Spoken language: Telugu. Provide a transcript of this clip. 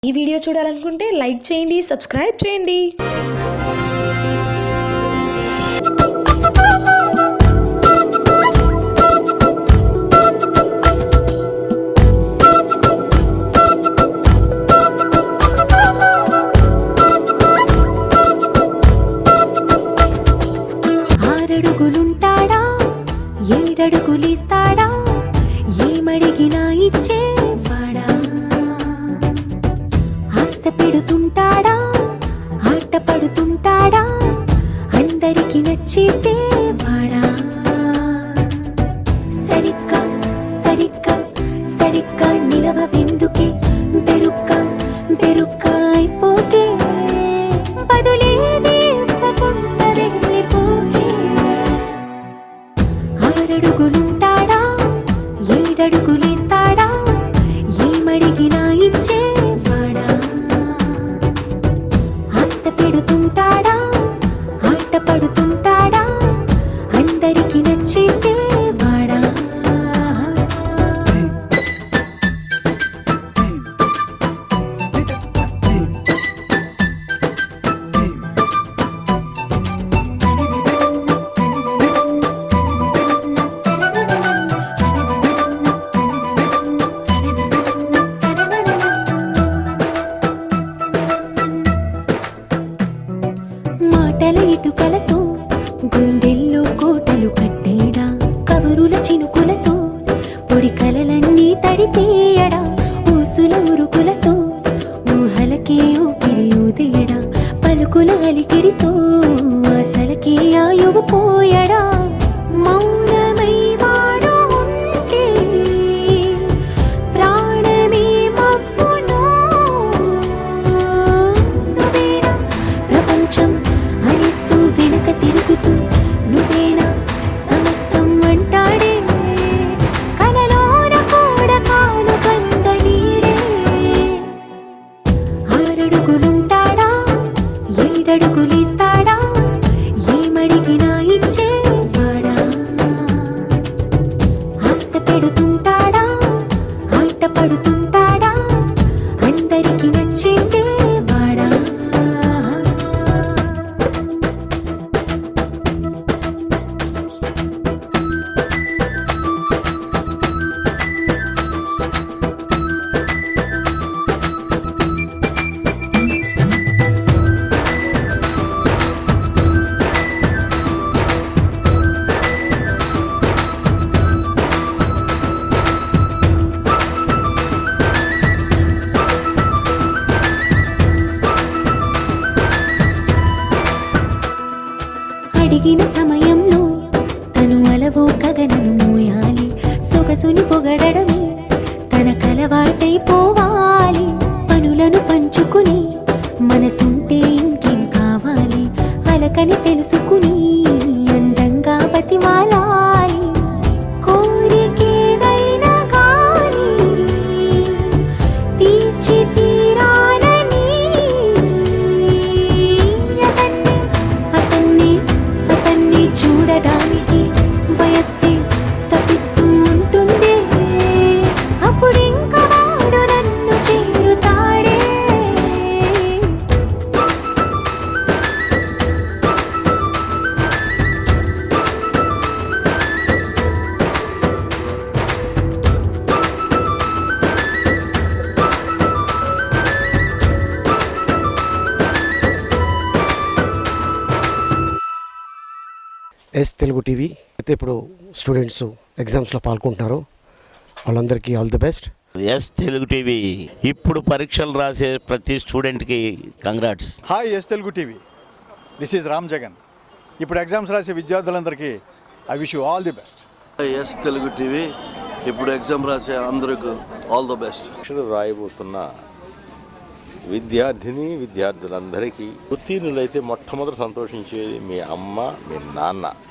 ఈ వీడియో చూడాలనుకుంటే లైక్ చేయండి, సబ్స్క్రైబ్ చేయండి. ఆరడుగులుంటాడా, ఏడడుగులిస్తాడా, ఏమడిగినా ఇచ్చేవాడా, ఆశ పెడుతుంటాడా, ఆట పడుతుంటాడా, అందరికి నచ్చేసేవాడా. సరిగ్గా సరిగ్గా సరిగ్గా నిలవెందుకే, బెరుక్క బెరుక్క అయిపోకే, బదులేది ఇవ్వకుండా వెళ్ళిపోకే. ఆరడుగులుంటాడా, ఏడడుగులేస్తాడా, ఏమడిగినా ఇచ్చేవాడా, ఆశ పెడుతుంటాడా, ఆట పడుతుంటాడా, అందరికి నచ్చేసేవాడా. మాటల ఇటుకలతో గుండెల్లో కోటలు కట్టేయడా, కబురుల చినుకులతో పొడి కలలన్నీ తడిపేయడా, ఊసుల ఉరుకులతో ఊహలకే ఊపిరి ఊదేయడా, పలుకుల అలికిడితో ఆశలకే ఆయువు పోయడా. మౌనమై వాడు ఉంటే ప్రాణమే మవ్వును, నువ్వేనా ప్రపంచం అనిస్తూ వెనక తిరుగుతూ, నువ్వేనా సమస్తం అంటాడే, కలలోన కూడా కాలు కంద నీడే. ఆరడుగులుంటాడా, ఏడడుగులేస్తాడా, ఏమడిగినా ఇచ్చేవాడా, ఆశ పెడుతుంటాడా, ఆట పడుతుంటాడా, అందరికి నచ్చేసేవాడా. అడిగిన సమయంలో తను అలవో గగనను మోయాలి, సొగసుని పొగడమే తనకలవాటైపోవాలి. పనులను పంచుకుని మనసుంటే ఇంకేం కావాలి, అలకని తెలుసుకుని అందంగా బతిమాలాలి. కోరికేదైనా కానీ తీర్చి తీరాలని అతన్ని అతన్ని చూడడానికి వయస్సే తప్పిస్తూ ఉంటుంది, అప్పుడింకా వాడు నన్ను చేరుతాడే. ఎస్ తెలుగు టీవీ అయితే ఇప్పుడు స్టూడెంట్స్ ఎగ్జామ్స్లో పాల్గొంటున్నారు, వాళ్ళందరికీ all the best. S Telugu TV ఇప్పుడు పరీక్షలు రాసే ప్రతి స్టూడెంట్కి congrats. Hi S Telugu TV, this is Ram Jagan. ఇప్పుడు ఎగ్జామ్స్ రాసే విద్యార్థులందరికీ I wish you all the best. S Telugu TV ఇప్పుడు ఎగ్జామ్ రాసే అందరికీ ఆల్ ద బెస్ట్. పరీక్షలు రాయబోతున్న విద్యార్థులందరికీ ఉత్తీర్ణులైతే మొట్టమొదటి సంతోషించేది మీ అమ్మ, మీ నాన్న.